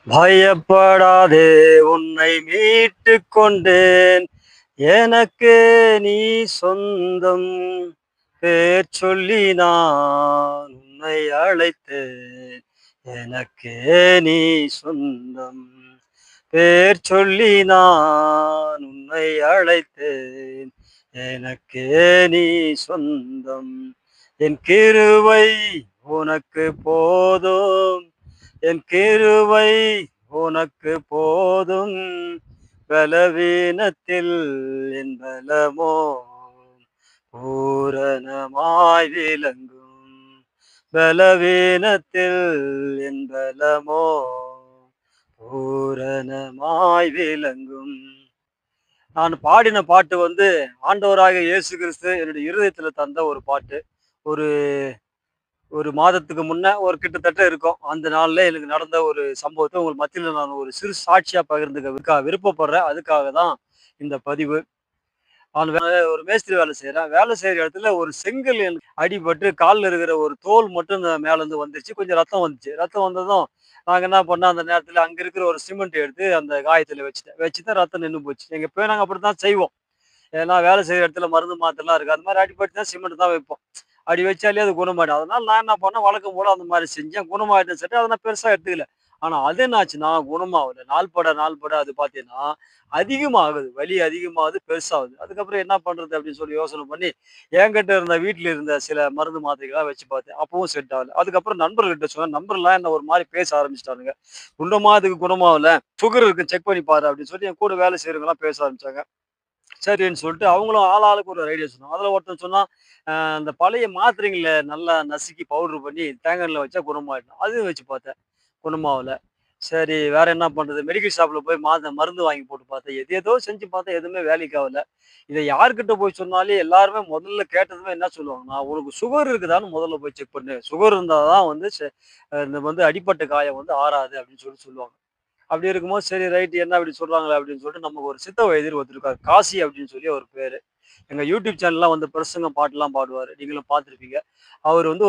பயப்படாதே உன்னை மீட்டுக் கொண்டேன். எனக்கு நீ சொந்தம். பேர் சொல்லி நான் உன்னை அழைத்தேன். எனக்கே நீ சொந்தம். பேர் சொல்லி நான் உன்னை அழைத்தேன். எனக்கே நீ சொந்தம். என் கிருபை உனக்கு போதும். என் கிருபை உனக்கு போதும். பலவீனத்தில் என் பலமோ பூரணமாய் விளங்கும். பலவீனத்தில் என் பலமோ பூரணமாய் விளங்கும். நான் பாடின பாட்டு வந்து ஆண்டவராகிய இயேசு கிறிஸ்து என்னுடைய இருதயத்துல தந்த ஒரு பாட்டு. ஒரு ஒரு மாதத்துக்கு முன்ன ஒரு கிட்டத்தட்ட இருக்கும். அந்த நாள்ல எனக்கு நடந்த ஒரு சம்பவத்த உங்கள் மத்தியில நான் ஒரு சிறு சாட்சியா பகிர்ந்துக்க விருப்பப்படுறேன். அதுக்காக தான் இந்த பதிவு. நான் ஒரு மேஸ்திரி வேலை செய்றேன். வேலை செய்ற இடத்துல ஒரு செங்கல் எனக்கு அடிபட்டு கால்ல இருக்கிற ஒரு தோல் மட்டும் மேலேருந்து வந்துருச்சு. கொஞ்சம் ரத்தம் வந்துச்சு. ரத்தம் வந்ததும் நாங்க என்ன பண்ணோம், அந்த நேரத்துல அங்க இருக்கிற ஒரு சிமெண்ட் எடுத்து அந்த காயத்துல வச்சுட்டேன். வச்சுட்டா ரத்தம் நின்னு போச்சு. எங்க எப்பயும் நாங்க அப்படித்தான் செய்வோம். ஏன்னா வேலை செய்ற இடத்துல மருந்து மாத்திரைலாம் இருக்கு. அது மாரி அடிபட்டுச்சுனா சிமெண்ட் தான் வைப்போம். அப்படி வச்சாலே அது குணமாயிடும். அதனால நான் என்ன பண்ணேன், வழக்கம் போல அந்த மாரி செஞ்சேன். குணமாயிடுச்சுன்னு சொல்லிட்டு அத நான் பெருசா எடுத்துக்கல. ஆனா அது என்னாச்சுன்னா, குணமாவல. நாள் பட அது பார்த்தீங்கன்னா, அதிகமாகுது. வலி அதிகமாகுது, பெருசாகுது. அதுக்கப்புறம் என்ன பண்றது அப்படின்னு சொல்லி யோசனை பண்ணி, என்கிட்ட இருந்த வீட்ல இருந்த சில மருந்து மாத்திரைகள்லாம் வச்சு பார்த்தேன். அப்பவும் செட் ஆகல. அதுக்கப்புறம் நண்பர்கள்ட்ட சொன்னேன். நண்பர்லாம் என்ன ஒரு மாரி பேச ஆரம்பிச்சுட்டானுங்க. "இன்னுமா இதுக்கு குணமாவல? சுகர் இருக்கு செக் பண்ணி பாரு" அப்படின்னு சொல்லி என் கூட வேலை செய்றவங்கலாம் பேச ஆரம்பிச்சாங்க. சரின்னு சொல்லிட்டு அவங்களும் ஆளாளுக்கு ஒரு ஐடியா சொன்னாங்க. அதுல ஒருத்தன் சொன்னான், அந்த பழைய மாத்திரைங்கள நல்லா நசுக்கி பவுடர் பண்ணி தேங்காய் எண்ணெய்ல வச்சா குணமாயிடும். அதையும் வச்சு பார்த்தேன். குணமாவல. சரி வேற என்ன பண்றது? மெடிக்கல் ஷாப்ல போய் மருந்து வாங்கி போட்டு பார்த்தேன். எது ஏதோ செஞ்சு பார்த்தேன். எதுவுமே வேலைக்கு ஆகல. இத யார்கிட்ட போய் சொன்னாலே எல்லாருமே முதல்ல கேட்டதுமே என்ன சொல்லுவாங்கன்னா, "உனக்கு சுகர் இருக்குதான்னு முதல்ல போய் செக் பண்ணு. சுகர் இருந்தா தான் வந்து இந்த வந்து அடிப்பட்ட காயம் வந்து ஆறாது" அப்படின்னு சொல்லுவாங்க. அப்படி இருக்கும்போது சரி ரைட் என்ன இப்படி சொல்றாங்களே அப்படின்னு சொல்லிட்டு நமக்கு ஒரு சித்த வைத்தியர் ஒருத்தர் இருக்காரு. காசி அப்படின்னு சொல்லி அவர் பேரு. எங்க யூடியூப் சேனல்லாம் வந்து பிரசங்கம் பாட்டுலாம் பாடுவாரு. நீங்களும் பார்த்துருப்பீங்க. அவர் வந்து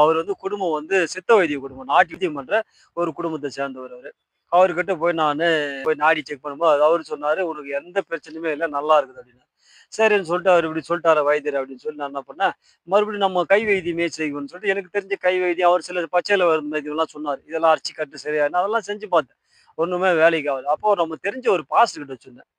அவர் வந்து குடும்பம் வந்து சித்த வைத்திய குடும்பம். நாட்டு வைத்தியம் பண்ற ஒரு குடும்பத்த சேர்ந்தவர் அவரு. அவர்கிட்ட போய் நாடி செக் பண்ணும்போது அவரு சொன்னாரு, "உனக்கு எந்த பிரச்சனையுமே இல்ல. நல்லா இருக்குது" அப்படின்னு. சரின்னு சொல்லிட்டு அவர் இப்படி சொல்லிட்டாரா வைத்தியர் அப்படின்னு சொல்லி நான் என்ன பண்ணேன், மறுபடியும் நம்ம கை வைத்தியமே செய்வோம்ன்னு சொல்லிட்டு எனக்கு தெரிஞ்ச கை வைத்தியம் அவர் சில பச்சையில வைத்தியம்லாம் சொன்னாரு. இதெல்லாம் அரைச்சு கட்டு சரியாயிடும். அதெல்லாம் செஞ்சு பார்த்தேன். ஒண்ணுமே வேலைக்கு ஆகல. அப்போ நம்ம தெரிஞ்ச ஒரு பாஸ்டர் கிட்ட வச்சிருந்தேன்.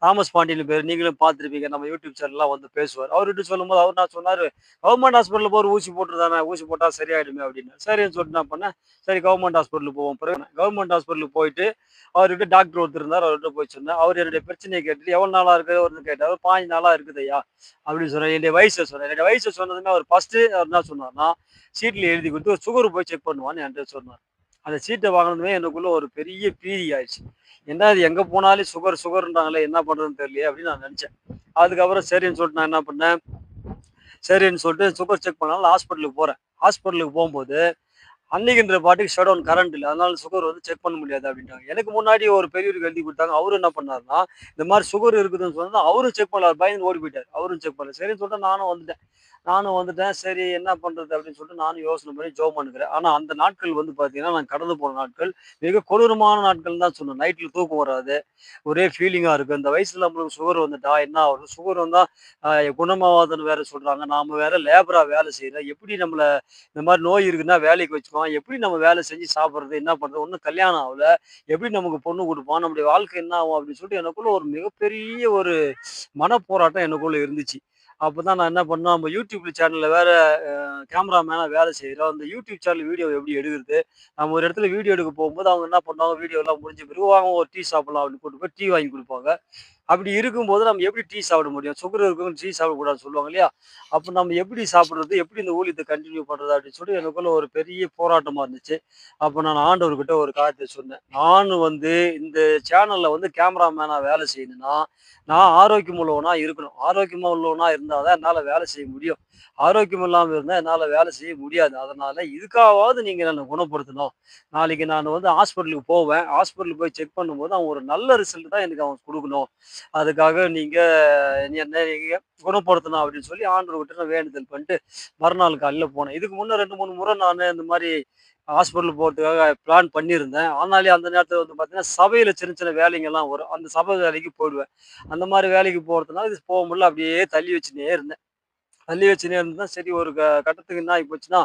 தாமஸ் பாண்டியன் பேரு. நீங்களும் பார்த்திருப்பீங்க. நம்ம யூடியூப் சேனல்லாம் வந்து பேசுவாரு. அவர்கிட்ட சொல்லும்போது அவர் என்ன சொன்னாரு, "கவர்மெண்ட் ஹாஸ்பிட்டல்ல போய் ஒரு ஊசி போட்டுரு தானே, ஊசி போட்டா சரியாயிடுமே" அப்டின்னாரு. சரின்னு சொல்லிட்டு என்ன பண்ணேன், சரி கவர்மெண்ட் ஹாஸ்பிட்டலுக்கு போவோம். பிறகு கவர்மெண்ட் ஹாஸ்பிட்டலுக்கு போயிட்டு, அவர்கிட்ட டாக்டர் ஒருத்தர் இருந்தாரு. அவர்கிட்ட போய் சொன்னேன். அவர் என்னுடைய பிரச்சனைய கேட்டுட்டு, "எவ்வளவு நாளா இருக்கு?" அவருன்னு கேட்டாரு. "15 நாளா இருக்குது ஐயா" அப்டின்னு சொன்னேன். என்னுடைய வயச சொன்னேன். என்னுடைய வயச சொன்னதுமே அவர் ஃபர்ஸ்ட்டு அவர் என்ன சொன்னார்ன்னா, சீட்ல எழுதி குடுத்து சுகர் போய் செக் பண்ணுவான்னு என்ட்ட சொன்னார். அந்த சீட்ட வாங்குனதுமே எனக்குள்ள ஒரு பெரிய பீதி ஆயிடுச்சு. என்ன இது எங்க போனாலும் சுகர் சுகர்ன்றாங்களே என்ன பண்றதுன்னு தெரியலையே அப்படின்னு நான் நினைச்சேன். அதுக்கப்புறம் சரின்னு சொல்லிட்டு நான் என்ன பண்ணேன், சரின்னு சொல்லிட்டு சுகர் செக் பண்ணலாம்னு ஹாஸ்பிட்டலுக்கு போறேன். ஹாஸ்பிட்டலுக்கு போம்போது அன்னைக்குன்ற பாட்டுக்கு ஷட் கரண்ட் இல்ல. அதனால சுகர் வந்து செக் பண்ண முடியாது அப்படின்ட்டாங்க. எனக்கு முன்னாடி ஒரு பெரியவருக்கு எழுதி குடுத்தாங்க. அவரு என்ன பண்ணாருன்னா, இந்த மாரி சுகர் இருக்குதுன்னு சொன்னதும் அவரும் செக் பண்ணல. பயந்து ஓடி போயிட்டாரு. அவரும் செக் பண்ணல. சரின்னு சொல்லிட்டு நானும் வந்துட்டேன். சரி என்ன பண்றது அப்படின்னு சொல்லிட்டு நானும் யோசனை பண்ணி ஜெபம் பண்ணுகிறேன். ஆனா அந்த நாட்கள் வந்து பார்த்தீங்கன்னா, நான் கடந்து போன நாட்கள் மிக கொடூரமான நாட்கள்னு தான் சொல்லணும். நைட்ல தூக்கம் வராது. ஒரே ஃபீலிங்கா இருக்கு. இந்த வயசுல நம்மளுக்கு சுகர் வந்துட்டா என்ன ஆகுறது? சுகர் வந்தா அ குணமாவாதுன்னு வேற சொல்றாங்க. நாம வேற லேபரா வேலை செய்றோம். எப்படி நம்மள இந்த மாரி நோய் இருக்குன்னா வேலைக்கு வச்சுக்குவான். எப்படி நம்ம வேலை செஞ்சு சாப்பிடுறது? என்ன பண்றது? இன்னும் கல்யாணம் ஆகல. எப்படி நமக்கு பொண்ணு குடுப்பான்? நம்முடைய வாழ்க்கை என்ன ஆகும்? அப்படின்னு சொல்லிட்டு எனக்குள்ள ஒரு மிகப்பெரிய ஒரு மனப்போராட்டம் எனக்குள்ள இருந்துச்சு. அப்பதான் நான் என்ன பண்ணேன், நம்ம யூடியூப் சேனல்ல வேற கேமராமேனா வேலை செய்றோம். அந்த யூடியூப் சேனல் வீடியோ எப்படி எடுக்குறது? நம்ம ஒரு இடத்துல வீடியோ எடுக்க போகும்போது அவங்க என்ன பண்ணுவாங்க, வீடியோலாம் முடிஞ்ச பிறகு வாங்க ஒரு டீ சாப்பிடலாம் அப்படின்னு கூட்டு போய் டீ வாங்கி குடுப்பாங்க. அப்படி இருக்கும்போது நம்ம எப்படி டீ சாப்பிட முடியும்? சுகர் இருக்கவங்க டீ சாப்பிடக்கூடாதுன்னு சொல்லுவாங்க இல்லையா? அப்ப நம்ம எப்படி சாப்பிடுறது? எப்படி இந்த ஊழியத்த கன்டின்யூ பண்றது? அப்படின்னு சொல்லி எனக்குள்ள ஒரு பெரிய போராட்டமா இருந்துச்சு. அப்ப நான் ஆண்டவர்கிட்ட ஒரு காரியத்த சொன்னேன். நானும் வந்து இந்த சேனல்ல வந்து கேமராமேனா வேலை செய்யணும்னா, நான் ஆரோக்கியம் உள்ளவனா இருக்கணும். ஆரோக்கியமா உள்ளவனா இருந்தா தான் என்னால வேலை செய்ய முடியும். ஆரோக்கியம் இல்லாம இருந்தா என்னால வேலை செய்ய முடியாது. அதனால இதுக்காவது நீங்க என்ன குணப்படுத்தணும். நாளைக்கு நான் வந்து ஹாஸ்பிட்டலுக்கு போவேன். ஹாஸ்பிட்டலுக்கு போய் செக் பண்ணும்போது அவன் ஒரு நல்ல ரிசல்ட் தான் எனக்கு அவன் குடுக்கணும். அதுக்காக என்ன நீங்க குணப்படுத்தணும் அப்படின்னு சொல்லி ஆண்டவர்கிட்ட நான் வேண்டுதல் பண்ணிட்டு மறுநாள் காலையில போனேன். இதுக்கு முன்ன 2, 3 முறை நானு இந்த மாரி ஹாஸ்பிட்டல் போறதுக்காக பிளான் பண்ணியிருந்தேன். ஆனாலே அந்த நேரத்துல வந்து பார்த்தீங்கன்னா, சபையில சின்ன சின்ன வேலைங்கலாம் வரும். அந்த சபை வேலைக்கு போயிடுவேன். அந்த மாரி வேலைக்கு போறதுனால இது போக முடியல. அப்படியே தள்ளி வச்சுன்னே இருந்தேன். தள்ளி வச்சுன்னே இருந்தா சரி ஒரு கட்டத்துக்கு என்ன ஆகி போச்சுன்னா,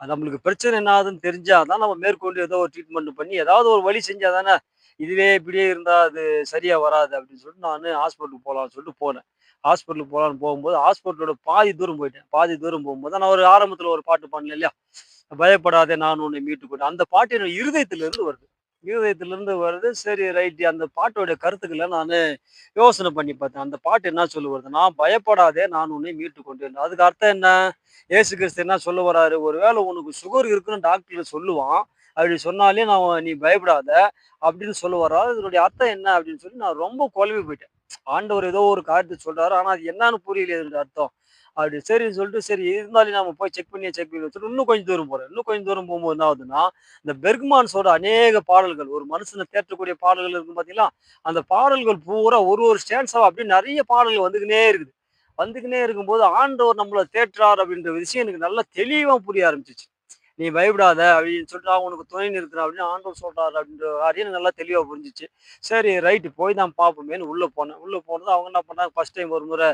நம்மளுக்கு பிரச்சனை என்ன ஆகுதுன்னு தெரிஞ்சா தான் நம்ம மேற்கொண்டு ஏதோ ஒரு ட்ரீட்மெண்ட் பண்ணி ஏதாவது ஒரு வழி செஞ்சா தானே, இதுவே இப்படியே இருந்தா அது சரியா வராது அப்படின்னு சொல்லிட்டு நானு ஹாஸ்பிட்டலுக்கு போலான்னு சொல்லிட்டு போனேன். ஹாஸ்பிட்டலுக்கு போலான்னு போகும்போது ஹாஸ்பிட்டலோட பாதி தூரம் போயிட்டேன். பாதி தூரம் போகும்போது நான் ஒரு ஆரம்பத்துல ஒரு பாட்டு பாடுனேன் இல்லையா? பயப்படாதே நான் உன்னை மீட்டுக் கொண்டேன். அந்த பாட்டு என்னோட இருதயத்திலிருந்து வருது. இருதயத்திலிருந்து வருது. சரி ரைட் அந்த பாட்டோட கருத்துக்கள நானு யோசனை பண்ணி பார்த்தேன். அந்த பாட்டு என்ன சொல்ல வருதுன்னா, பயப்படாதே நான் உன்னை மீட்டுக் கொண்டேன். அதுக்கு அர்த்தம் என்ன? இயேசு கிறிஸ்து என்ன சொல்ல வராரு? ஒருவேளை உனக்கு சுகர் இருக்குன்னு டாக்டர் சொல்லுவான். அப்படி சொன்னாலே நீ பயப்படாத அப்படின்னு சொல்ல வர்றாரு. இதனுடைய அர்த்தம் என்ன? அப்படின்னு சொல்லி நான் ரொம்ப குழம்பி போயிட்டேன். ஆண்டவர் ஏதோ ஒரு காரியத்த சொல்றாரு. ஆனா அது என்னன்னு புரியலையே இதனுடைய அர்த்தம். அப்படி சரின்னு சொல்லிட்டு, சரி இருந்தாலும் நம்ம போய் செக் பண்ணி வச்சுட்டு இன்னும் கொஞ்சம் தூரம் போறேன். இன்னும் கொஞ்சம் தூரம் போகும்போது என்ன ஆகுதுன்னா, இந்த பெர்க்மான்ஸோட அநேக பாடல்கள், ஒரு மனுஷன தேற்றக்கூடிய பாடல்கள் இருக்கும் பார்த்தீங்களா? அந்த பாடல்கள் பூரா ஒரு ஒரு ஸ்டான்ஸாவா அப்படியே நெறைய பாடல்கள் வந்துக்குன்னே இருக்குது. வந்துக்குன்னே இருக்கும்போது, ஆண்டவர் நம்மள தேற்றுறார் அப்படின்ற விஷயம் எனக்கு நல்லா தெளிவா புரிய ஆரம்பிச்சுச்சு. "நீ பயப்படாத" அப்படின்னு சொல்லிட்டு, "நான் உனக்கு துணை நிற்கிறேன்" அப்படின்னு ஆண்டவர் சொல்றாரு அப்படின்ற காரியம் எனக்கு நல்லா தெளிவா புரிஞ்சுச்சு. சரி ரைட் போய் தான் பார்ப்போமேன்னு உள்ள போனேன். உள்ள போனதும் அவங்க என்ன பண்ணாங்க, ஃபர்ஸ்ட் டைம் ஒரு முறை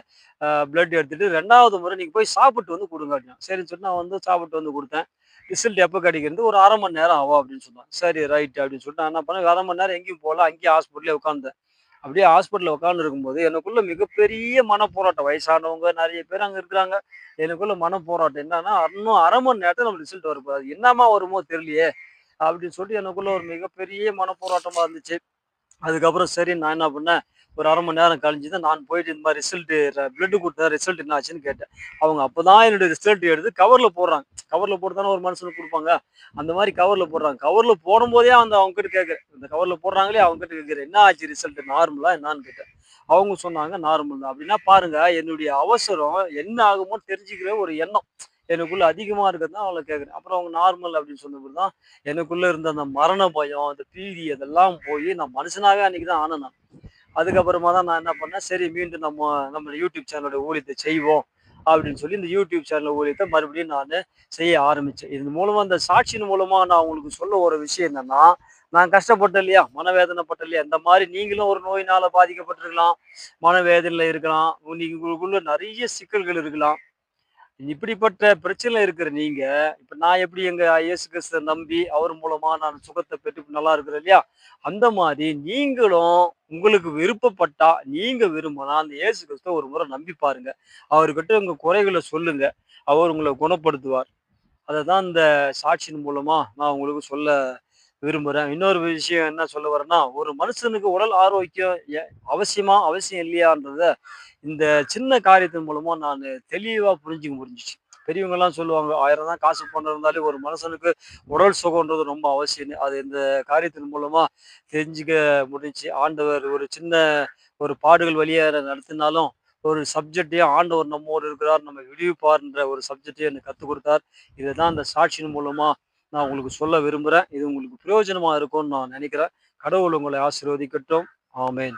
பிளட் எடுத்துட்டு 2வது முறை நீங்க போய் சாப்பிட்டு வந்து குடுங்க அப்படின்னாங்க. சரின்னு சொல்லிட்டு நான் வந்து சாப்பிட்டு வந்து குடுத்தேன். ரிசல்ட் எப்ப கிடைக்கிறது? ஒரு 1/2 மணி நேரம் ஆகும் அப்படின்னு சொன்னாங்க. சரி ரைட் அப்படின்னு சொல்லிட்டு நான் என்ன பண்ணேன், 1/2 மணி நேரம் எங்கேயும் போல. அங்கேயே ஹாஸ்பிட்டல்லே உட்கார்ந்தேன். அப்படியே ஹாஸ்பிட்டல்ல உட்கார்ந்து இருக்கும்போது எனக்குள்ள மிகப்பெரிய மனப்போராட்டம். வயசானவங்க நெறைய பேர் அங்க இருக்கிறாங்க. எனக்குள்ள மனப்போராட்டம் என்னன்னா, இன்னும் 1/2 மணி நேரத்துல நம்ம ரிசல்ட் வரப்போகுது. என்னம்மா வருமோ தெரியலையே! அப்படின்னு சொல்லிட்டு எனக்குள்ள ஒரு மிகப்பெரிய மனப்போராட்டமா இருந்துச்சு. அதுக்கப்புறம் சரி நான் என்ன பண்ணேன், ஒரு 1/2 மணி நேரம் கழிஞ்சு தான் நான் போயிட்டு இந்த மாரி பிளட் குடுத்தேன். ரிசல்ட் என்ன ஆச்சுன்னு கேட்டேன். அவங்க அப்பதான் என்னுடைய ரிசல்ட் எடுத்து கவர்ல போடுறாங்க. கவர்ல போட்டு தானே ஒரு மனுஷனுக்கு குடுப்பாங்க. அந்த மாரி கவர்ல போடுறாங்க. கவர்ல போடும்போதே அவங்க கிட்ட கேட்கிறேன். இந்த கவர்ல போடுறாங்களே அவங்க கிட்ட கேட்கிறேன். "என்ன ஆச்சு ரிசல்ட் நார்மலா என்னான்னு?" கேட்டேன். அவங்க சொன்னாங்க நார்மல் தான். அப்படின்னா பாருங்க என்னுடைய அவசரம் என்ன ஆகுமோன்னு தெரிஞ்சுக்கிற ஒரு எண்ணம். எனக்குள்ள அதிகமா இருக்கிறது அவங்கள கேட்கிறேன். அப்புறம் அவங்க நார்மல் அப்படின்னு சொன்ன பிறகு தான் எனக்குள்ள இருந்த அந்த மரண பயம், அந்த பீதி அதெல்லாம் போயி நான் மனுஷனாவே அன்னைக்கு தான் ஆனேன் நான். அதுக்கப்புறமா தான் நான் என்ன பண்ணேன், சரி மீண்டும் நம்ம யூடியூப் சேனலோட ஊழியத்த செய்வோம். அப்படின்னு சொல்லி இந்த யூடியூப் சேனல் ஊழியத்த மறுபடியும் நானு செய்ய ஆரம்பிச்சேன். இதன் மூலமா இந்த சாட்சியின் மூலமா நான் உங்களுக்கு சொல்ல ஒரு விஷயம் என்னன்னா, நான் கஷ்டப்பட்டேன் இல்லையா? மனவேதனைப்பட்டேன் இல்லையா? இந்த மாரி நீங்களும் ஒரு நோயினால பாதிக்கப்பட்டிருக்கலாம். மனவேதனையில இருக்கலாம். நீங்க உங்களுக்குள்ள நெறைய சிக்கல்கள் இருக்கலாம். இப்படிப்பட்ட பிரச்சனையில இருக்கிற நீங்க, இப்ப நான் எப்படி எங்க இயேசு கிறிஸ்துவ நம்பி, அவர் மூலமா நான் சுகத்த பெற்று இப்ப நல்லா இருக்கிறேன் இல்லையா? அந்த மாரி நீங்களும் உங்களுக்கு விருப்பப்பட்டா, நீங்க விரும்புனா, அந்த இயேசு கிறிஸ்துவ ஒரு முறை நம்பி பாருங்க. அவர்கிட்ட உங்க குறைகள சொல்லுங்க. அவர் உங்கள குணப்படுத்துவார். அததான் இந்த சாட்சியின் மூலமா நான் உங்களுக்கு சொல்ல விரும்புறேன். இன்னொரு விஷயம் என்ன சொல்ல வரேன்னா, ஒரு மனுஷனுக்கு உடல் ஆரோக்கியம் அவசியமா, அவசியம் இல்லையான்றத இந்த சின்ன காரியத்தின் மூலமா நானு தெளிவா புரிஞ்சுக்க முடிஞ்சுச்சு. பெரியவங்கலாம் சொல்லுவாங்க, 1000 தான் காசு பணம் இருந்தாலே ஒரு மனுஷனுக்கு உடல் சுகம்ன்றது ரொம்ப அவசியம்னு. அது இந்த காரியத்தின் மூலமா தெரிஞ்சுக்க முடிஞ்சுச்சு. ஆண்டவர் ஒரு சின்ன ஒரு பாடுகள் வழியா நடத்தினாலும், ஒரு சப்ஜெக்ட்டையும் ஆண்டவர் நம்மோடு இருக்கிறார், நம்மை விடுவிப்பார்ன்ற ஒரு சப்ஜெக்ட்டையும் எனக்கு கத்துக் குடுத்தார். இததான் அந்த சாட்சியின் மூலமா நான் உங்களுக்கு சொல்ல விரும்புறேன். இது உங்களுக்கு பிரயோஜனமா இருக்கும்னு நான் நினைக்கிறேன். கடவுள் உங்களை ஆசீர்வதிக்கட்டும். ஆமென்.